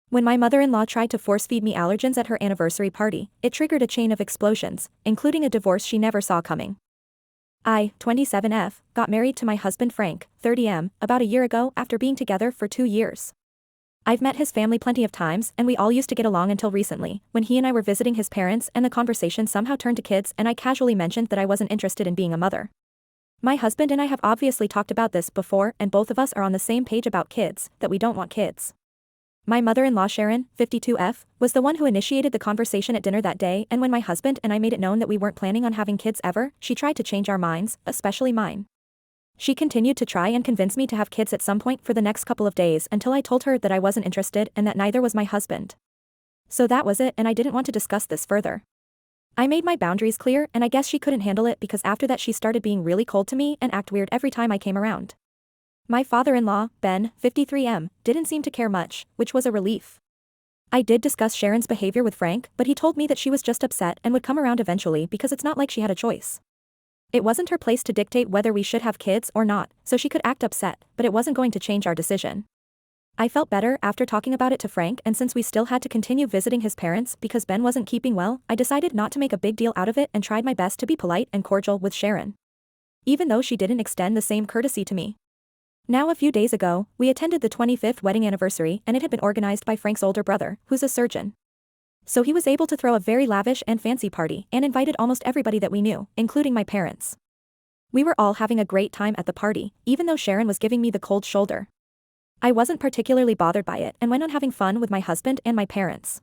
When my mother-in-law tried to force-feed me allergens at her anniversary party, it triggered a chain of explosions, including a divorce she never saw coming. I, 27F, got married to my husband Frank, 30M, about a year ago after being together for 2 years. I've met his family plenty of times and we all used to get along until recently, when he and I were visiting his parents and the conversation somehow turned to kids and I casually mentioned that I wasn't interested in being a mother. My husband and I have obviously talked about this before and both of us are on the same page about kids, that we don't want kids. My mother-in-law Sharon, 52F, was the one who initiated the conversation at dinner that day, and when my husband and I made it known that we weren't planning on having kids ever, she tried to change our minds, especially mine. She continued to try and convince me to have kids at some point for the next couple of days until I told her that I wasn't interested and that neither was my husband. So that was it, and I didn't want to discuss this further. I made my boundaries clear and I guess she couldn't handle it because after that she started being really cold to me and act weird every time I came around. My father-in-law, Ben, 53M, didn't seem to care much, which was a relief. I did discuss Sharon's behavior with Frank, but he told me that she was just upset and would come around eventually because it's not like she had a choice. It wasn't her place to dictate whether we should have kids or not, so she could act upset, but it wasn't going to change our decision. I felt better after talking about it to Frank, and since we still had to continue visiting his parents because Ben wasn't keeping well, I decided not to make a big deal out of it and tried my best to be polite and cordial with Sharon. Even though she didn't extend the same courtesy to me. Now a few days ago, we attended the 25th wedding anniversary and it had been organized by Frank's older brother, who's a surgeon. So he was able to throw a very lavish and fancy party and invited almost everybody that we knew, including my parents. We were all having a great time at the party, even though Sharon was giving me the cold shoulder. I wasn't particularly bothered by it and went on having fun with my husband and my parents.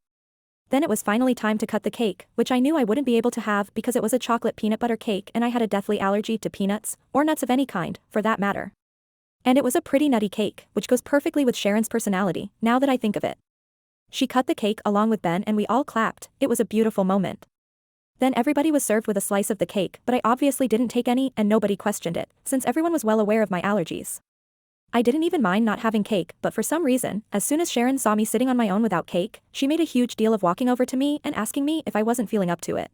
Then it was finally time to cut the cake, which I knew I wouldn't be able to have because it was a chocolate peanut butter cake and I had a deathly allergy to peanuts, or nuts of any kind, for that matter. And it was a pretty nutty cake, which goes perfectly with Sharon's personality, now that I think of it. She cut the cake along with Ben and we all clapped. It was a beautiful moment. Then everybody was served with a slice of the cake, but I obviously didn't take any and nobody questioned it, since everyone was well aware of my allergies. I didn't even mind not having cake, but for some reason, as soon as Sharon saw me sitting on my own without cake, she made a huge deal of walking over to me and asking me if I wasn't feeling up to it.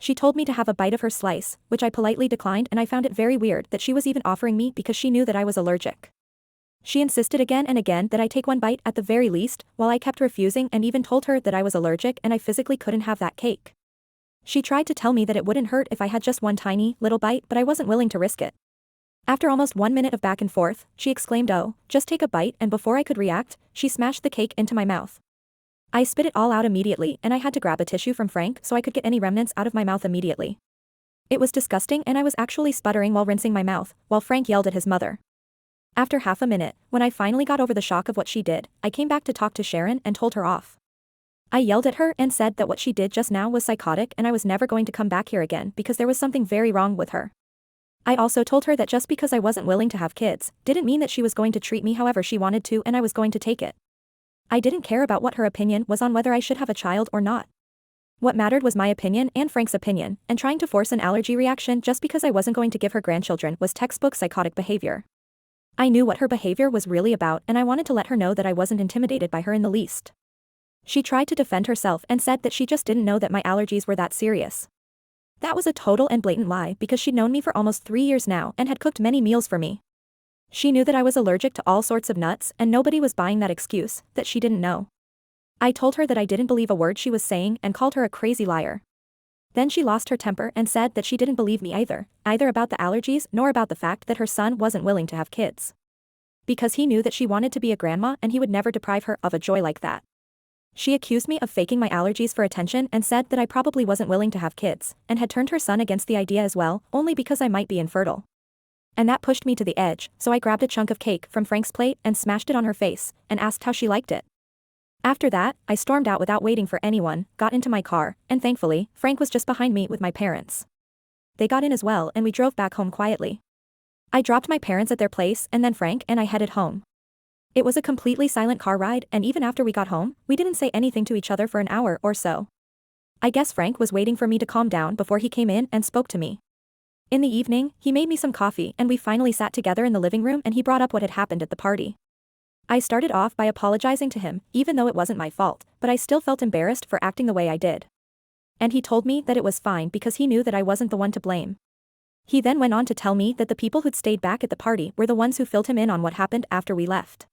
She told me to have a bite of her slice, which I politely declined, and I found it very weird that she was even offering me because she knew that I was allergic. She insisted again and again that I take one bite at the very least, while I kept refusing and even told her that I was allergic and I physically couldn't have that cake. She tried to tell me that it wouldn't hurt if I had just one tiny, little bite, but I wasn't willing to risk it. After almost 1 minute of back and forth, she exclaimed, "Oh, just take a bite," and before I could react, she smashed the cake into my mouth. I spit it all out immediately and I had to grab a tissue from Frank so I could get any remnants out of my mouth immediately. It was disgusting and I was actually sputtering while rinsing my mouth, while Frank yelled at his mother. After half a minute, when I finally got over the shock of what she did, I came back to talk to Sharon and told her off. I yelled at her and said that what she did just now was psychotic and I was never going to come back here again because there was something very wrong with her. I also told her that just because I wasn't willing to have kids, didn't mean that she was going to treat me however she wanted to and I was going to take it. I didn't care about what her opinion was on whether I should have a child or not. What mattered was my opinion and Frank's opinion, and trying to force an allergy reaction just because I wasn't going to give her grandchildren was textbook psychotic behavior. I knew what her behavior was really about and I wanted to let her know that I wasn't intimidated by her in the least. She tried to defend herself and said that she just didn't know that my allergies were that serious. That was a total and blatant lie because she'd known me for almost 3 years now and had cooked many meals for me. She knew that I was allergic to all sorts of nuts and nobody was buying that excuse, that she didn't know. I told her that I didn't believe a word she was saying and called her a crazy liar. Then she lost her temper and said that she didn't believe me either about the allergies nor about the fact that her son wasn't willing to have kids. Because he knew that she wanted to be a grandma and he would never deprive her of a joy like that. She accused me of faking my allergies for attention and said that I probably wasn't willing to have kids, and had turned her son against the idea as well, only because I might be infertile. And that pushed me to the edge, so I grabbed a chunk of cake from Frank's plate and smashed it on her face, and asked how she liked it. After that, I stormed out without waiting for anyone, got into my car, and thankfully, Frank was just behind me with my parents. They got in as well and we drove back home quietly. I dropped my parents at their place and then Frank and I headed home. It was a completely silent car ride and even after we got home, we didn't say anything to each other for an hour or so. I guess Frank was waiting for me to calm down before he came in and spoke to me. In the evening, he made me some coffee and we finally sat together in the living room and he brought up what had happened at the party. I started off by apologizing to him, even though it wasn't my fault, but I still felt embarrassed for acting the way I did. And he told me that it was fine because he knew that I wasn't the one to blame. He then went on to tell me that the people who'd stayed back at the party were the ones who filled him in on what happened after we left.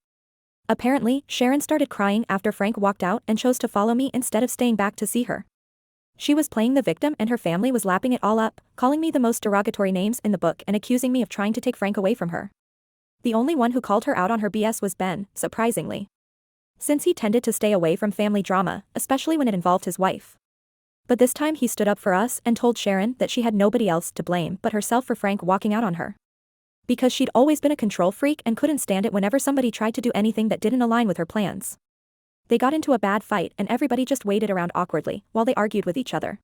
Apparently, Sharon started crying after Frank walked out and chose to follow me instead of staying back to see her. She was playing the victim and her family was lapping it all up, calling me the most derogatory names in the book and accusing me of trying to take Frank away from her. The only one who called her out on her BS was Ben, surprisingly. Since he tended to stay away from family drama, especially when it involved his wife. But this time he stood up for us and told Sharon that she had nobody else to blame but herself for Frank walking out on her. Because she'd always been a control freak and couldn't stand it whenever somebody tried to do anything that didn't align with her plans. They got into a bad fight and everybody just waited around awkwardly while they argued with each other.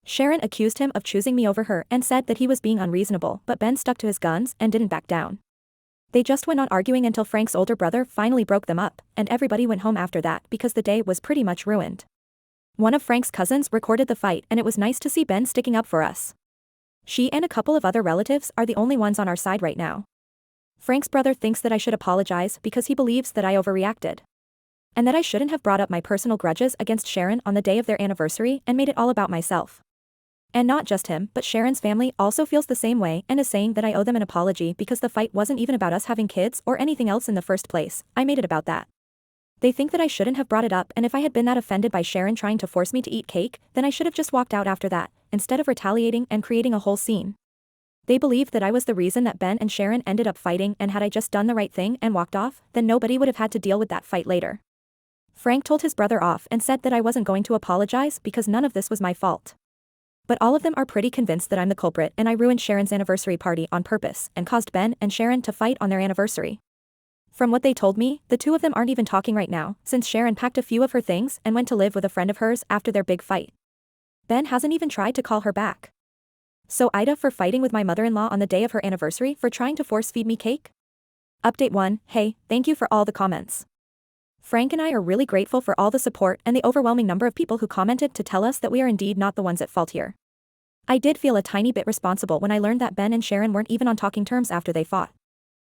Sharon accused him of choosing me over her and said that he was being unreasonable, but Ben stuck to his guns and didn't back down. They just went on arguing until Frank's older brother finally broke them up, and everybody went home after that because the day was pretty much ruined. One of Frank's cousins recorded the fight and it was nice to see Ben sticking up for us. She and a couple of other relatives are the only ones on our side right now. Frank's brother thinks that I should apologize because he believes that I overreacted. And that I shouldn't have brought up my personal grudges against Sharon on the day of their anniversary and made it all about myself. And not just him, but Sharon's family also feels the same way and is saying that I owe them an apology because the fight wasn't even about us having kids or anything else in the first place. I made it about that. They think that I shouldn't have brought it up, and if I had been that offended by Sharon trying to force me to eat cake, then I should have just walked out after that, instead of retaliating and creating a whole scene. They believe that I was the reason that Ben and Sharon ended up fighting, and had I just done the right thing and walked off, then nobody would have had to deal with that fight later. Frank told his brother off and said that I wasn't going to apologize because none of this was my fault. But all of them are pretty convinced that I'm the culprit and I ruined Sharon's anniversary party on purpose and caused Ben and Sharon to fight on their anniversary. From what they told me, the two of them aren't even talking right now, since Sharon packed a few of her things and went to live with a friend of hers after their big fight. Ben hasn't even tried to call her back. So Ida for fighting with my mother-in-law on the day of her anniversary for trying to force feed me cake? Update 1, hey, thank you for all the comments. Frank and I are really grateful for all the support and the overwhelming number of people who commented to tell us that we are indeed not the ones at fault here. I did feel a tiny bit responsible when I learned that Ben and Sharon weren't even on talking terms after they fought.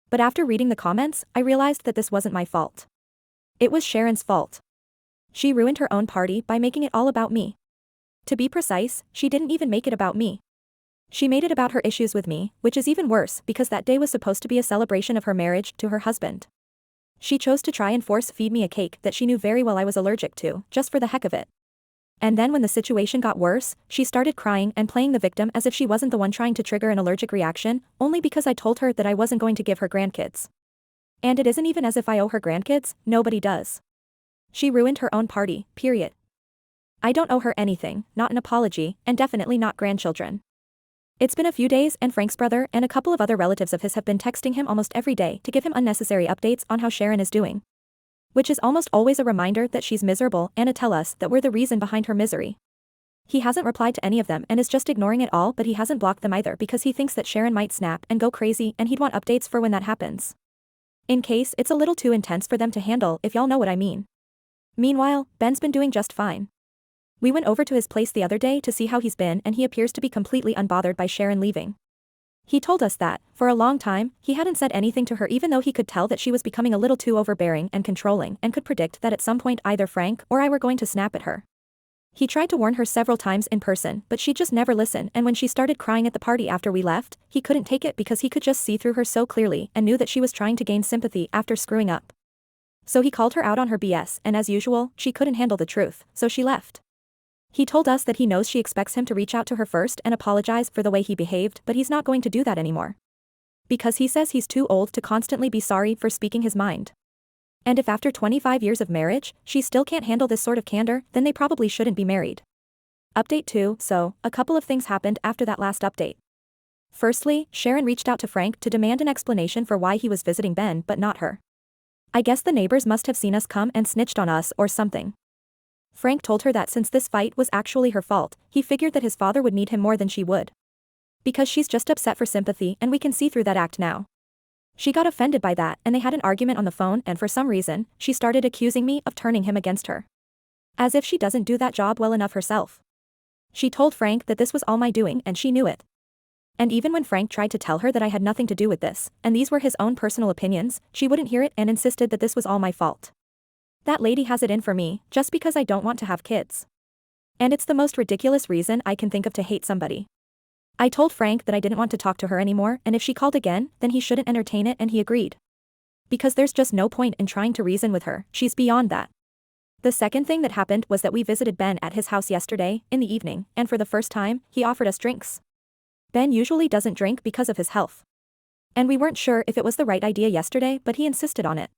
But after reading the comments, I realized that this wasn't my fault. It was Sharon's fault. She ruined her own party by making it all about me. To be precise, she didn't even make it about me. She made it about her issues with me, which is even worse because that day was supposed to be a celebration of her marriage to her husband. She chose to try and force feed me a cake that she knew very well I was allergic to, just for the heck of it. And then when the situation got worse, she started crying and playing the victim as if she wasn't the one trying to trigger an allergic reaction, only because I told her that I wasn't going to give her grandkids. And it isn't even as if I owe her grandkids, nobody does. She ruined her own party, period. I don't owe her anything, not an apology, and definitely not grandchildren. It's been a few days and Frank's brother and a couple of other relatives of his have been texting him almost every day to give him unnecessary updates on how Sharon is doing. Which is almost always a reminder that she's miserable and to tell us that we're the reason behind her misery. He hasn't replied to any of them and is just ignoring it all, but he hasn't blocked them either because he thinks that Sharon might snap and go crazy and he'd want updates for when that happens. In case it's a little too intense for them to handle, if y'all know what I mean. Meanwhile, Ben's been doing just fine. We went over to his place the other day to see how he's been and he appears to be completely unbothered by Sharon leaving. He told us that, for a long time, he hadn't said anything to her even though he could tell that she was becoming a little too overbearing and controlling and could predict that at some point either Frank or I were going to snap at her. He tried to warn her several times in person, but she just never listened, and when she started crying at the party after we left, he couldn't take it because he could just see through her so clearly and knew that she was trying to gain sympathy after screwing up. So he called her out on her BS, and as usual, she couldn't handle the truth, so she left. He told us that he knows she expects him to reach out to her first and apologize for the way he behaved, but he's not going to do that anymore. Because he says he's too old to constantly be sorry for speaking his mind. And if after 25 years of marriage, she still can't handle this sort of candor, then they probably shouldn't be married. Update 2, so, a couple of things happened after that last update. Firstly, Sharon reached out to Frank to demand an explanation for why he was visiting Ben but not her. I guess the neighbors must have seen us come and snitched on us or something. Frank told her that since this fight was actually her fault, he figured that his father would need him more than she would. Because she's just upset for sympathy and we can see through that act now. She got offended by that and they had an argument on the phone and for some reason, she started accusing me of turning him against her. As if she doesn't do that job well enough herself. She told Frank that this was all my doing and she knew it. And even when Frank tried to tell her that I had nothing to do with this, and these were his own personal opinions, she wouldn't hear it and insisted that this was all my fault. That lady has it in for me, just because I don't want to have kids. And it's the most ridiculous reason I can think of to hate somebody. I told Frank that I didn't want to talk to her anymore, and if she called again, then he shouldn't entertain it, and he agreed. Because there's just no point in trying to reason with her, she's beyond that. The second thing that happened was that we visited Ben at his house yesterday, in the evening, and for the first time, he offered us drinks. Ben usually doesn't drink because of his health. And we weren't sure if it was the right idea yesterday, but he insisted on it.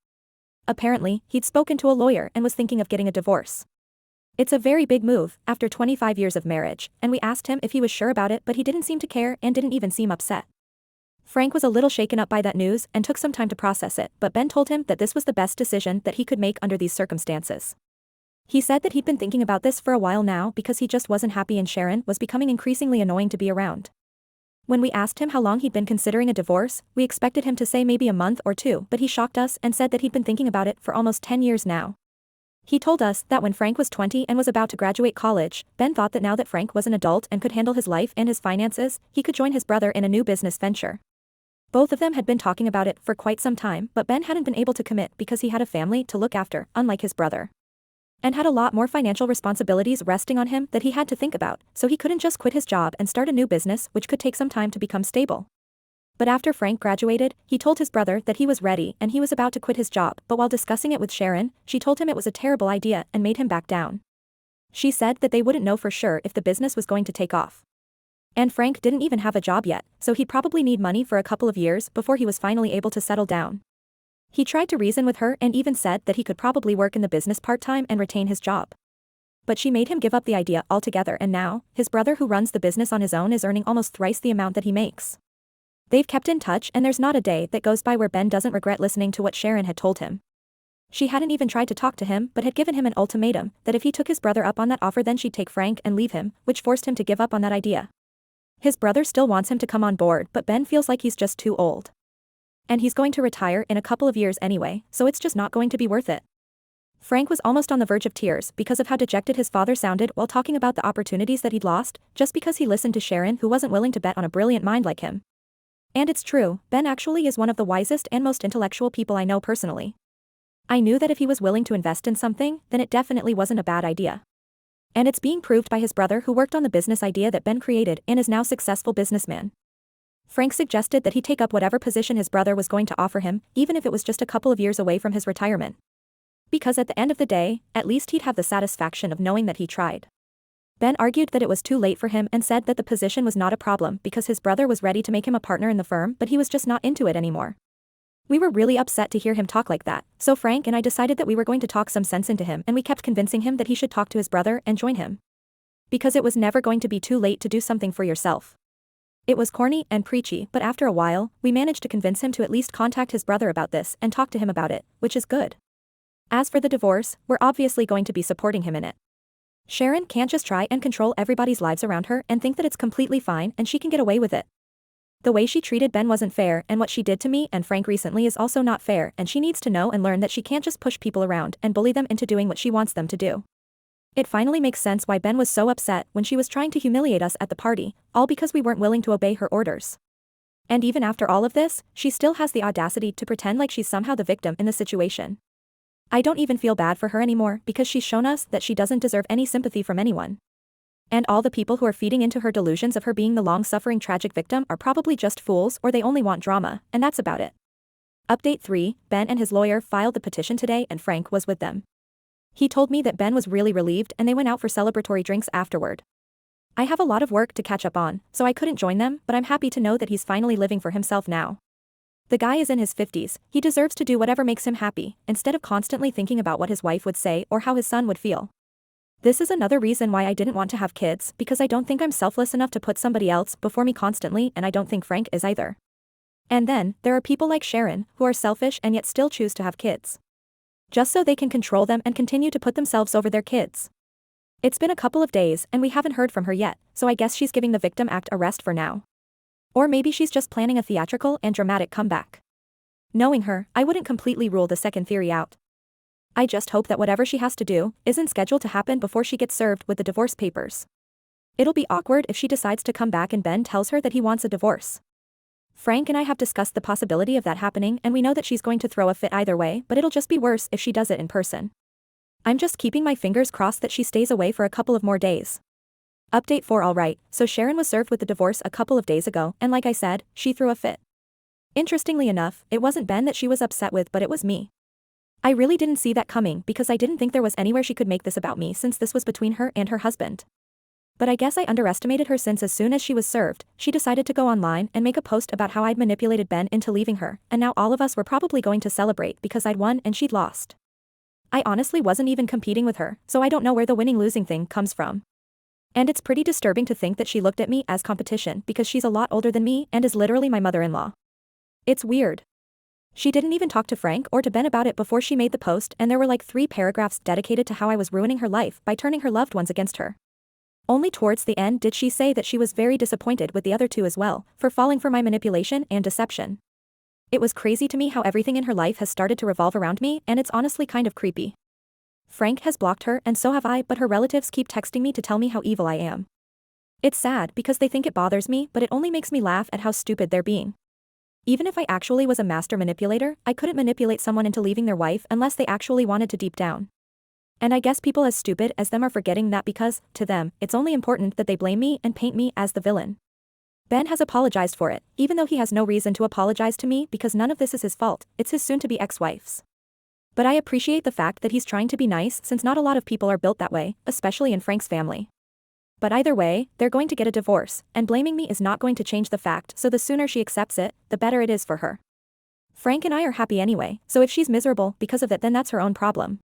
Apparently, he'd spoken to a lawyer and was thinking of getting a divorce. It's a very big move, after 25 years of marriage, and we asked him if he was sure about it, but he didn't seem to care and didn't even seem upset. Frank was a little shaken up by that news and took some time to process it, but Ben told him that this was the best decision that he could make under these circumstances. He said that he'd been thinking about this for a while now because he just wasn't happy and Sharon was becoming increasingly annoying to be around. When we asked him how long he'd been considering a divorce, we expected him to say maybe a month or two, but he shocked us and said that he'd been thinking about it for almost 10 years now. He told us that when Frank was 20 and was about to graduate college, Ben thought that now that Frank was an adult and could handle his life and his finances, he could join his brother in a new business venture. Both of them had been talking about it for quite some time, but Ben hadn't been able to commit because he had a family to look after, unlike his brother. And had a lot more financial responsibilities resting on him that he had to think about, so he couldn't just quit his job and start a new business which could take some time to become stable. But after Frank graduated, he told his brother that he was ready and he was about to quit his job, but while discussing it with Sharon, she told him it was a terrible idea and made him back down. She said that they wouldn't know for sure if the business was going to take off. And Frank didn't even have a job yet, so he'd probably need money for a couple of years before he was finally able to settle down. He tried to reason with her and even said that he could probably work in the business part-time and retain his job. But she made him give up the idea altogether, and now, his brother who runs the business on his own is earning almost thrice the amount that he makes. They've kept in touch and there's not a day that goes by where Ben doesn't regret listening to what Sharon had told him. She hadn't even tried to talk to him but had given him an ultimatum that if he took his brother up on that offer then she'd take Frank and leave him, which forced him to give up on that idea. His brother still wants him to come on board, but Ben feels like he's just too old. And he's going to retire in a couple of years anyway, so it's just not going to be worth it. Frank was almost on the verge of tears because of how dejected his father sounded while talking about the opportunities that he'd lost, just because he listened to Sharon who wasn't willing to bet on a brilliant mind like him. And it's true, Ben actually is one of the wisest and most intellectual people I know personally. I knew that if he was willing to invest in something, then it definitely wasn't a bad idea. And it's being proved by his brother who worked on the business idea that Ben created and is now a successful businessman. Frank suggested that he take up whatever position his brother was going to offer him, even if it was just a couple of years away from his retirement. Because at the end of the day, at least he'd have the satisfaction of knowing that he tried. Ben argued that it was too late for him and said that the position was not a problem because his brother was ready to make him a partner in the firm, but he was just not into it anymore. We were really upset to hear him talk like that, so Frank and I decided that we were going to talk some sense into him, and we kept convincing him that he should talk to his brother and join him. Because it was never going to be too late to do something for yourself. It was corny and preachy, but after a while, we managed to convince him to at least contact his brother about this and talk to him about it, which is good. As for the divorce, we're obviously going to be supporting him in it. Sharon can't just try and control everybody's lives around her and think that it's completely fine and she can get away with it. The way she treated Ben wasn't fair, and what she did to me and Frank recently is also not fair, and she needs to know and learn that she can't just push people around and bully them into doing what she wants them to do. It finally makes sense why Ben was so upset when she was trying to humiliate us at the party, all because we weren't willing to obey her orders. And even after all of this, she still has the audacity to pretend like she's somehow the victim in the situation. I don't even feel bad for her anymore because she's shown us that she doesn't deserve any sympathy from anyone. And all the people who are feeding into her delusions of her being the long-suffering tragic victim are probably just fools, or they only want drama, and that's about it. Update 3, Ben and his lawyer filed the petition today and Frank was with them. He told me that Ben was really relieved and they went out for celebratory drinks afterward. I have a lot of work to catch up on, so I couldn't join them, but I'm happy to know that he's finally living for himself now. The guy is in his 50s, he deserves to do whatever makes him happy, instead of constantly thinking about what his wife would say or how his son would feel. This is another reason why I didn't want to have kids, because I don't think I'm selfless enough to put somebody else before me constantly, and I don't think Frank is either. And then, there are people like Sharon, who are selfish and yet still choose to have kids. Just so they can control them and continue to put themselves over their kids. It's been a couple of days and we haven't heard from her yet, so I guess she's giving the Victim Act a rest for now. Or maybe she's just planning a theatrical and dramatic comeback. Knowing her, I wouldn't completely rule the second theory out. I just hope that whatever she has to do isn't scheduled to happen before she gets served with the divorce papers. It'll be awkward if she decides to come back and Ben tells her that he wants a divorce. Frank and I have discussed the possibility of that happening, and we know that she's going to throw a fit either way, but it'll just be worse if she does it in person. I'm just keeping my fingers crossed that she stays away for a couple of more days. Update 4. Alright, so Sharon was served with the divorce a couple of days ago, and like I said, she threw a fit. Interestingly enough, it wasn't Ben that she was upset with, but it was me. I really didn't see that coming because I didn't think there was anywhere she could make this about me since this was between her and her husband. But I guess I underestimated her since as soon as she was served, she decided to go online and make a post about how I'd manipulated Ben into leaving her, and now all of us were probably going to celebrate because I'd won and she'd lost. I honestly wasn't even competing with her, so I don't know where the winning-losing thing comes from. And it's pretty disturbing to think that she looked at me as competition because she's a lot older than me and is literally my mother-in-law. It's weird. She didn't even talk to Frank or to Ben about it before she made the post, and there were like 3 paragraphs dedicated to how I was ruining her life by turning her loved ones against her. Only towards the end did she say that she was very disappointed with the other 2 as well, for falling for my manipulation and deception. It was crazy to me how everything in her life has started to revolve around me, and it's honestly kind of creepy. Frank has blocked her and so have I, but her relatives keep texting me to tell me how evil I am. It's sad because they think it bothers me, but it only makes me laugh at how stupid they're being. Even if I actually was a master manipulator, I couldn't manipulate someone into leaving their wife unless they actually wanted to deep down. And I guess people as stupid as them are forgetting that because, to them, it's only important that they blame me and paint me as the villain. Ben has apologized for it, even though he has no reason to apologize to me because none of this is his fault, it's his soon-to-be ex-wife's. But I appreciate the fact that he's trying to be nice since not a lot of people are built that way, especially in Frank's family. But either way, they're going to get a divorce, and blaming me is not going to change the fact, so the sooner she accepts it, the better it is for her. Frank and I are happy anyway, so if she's miserable because of it then that's her own problem.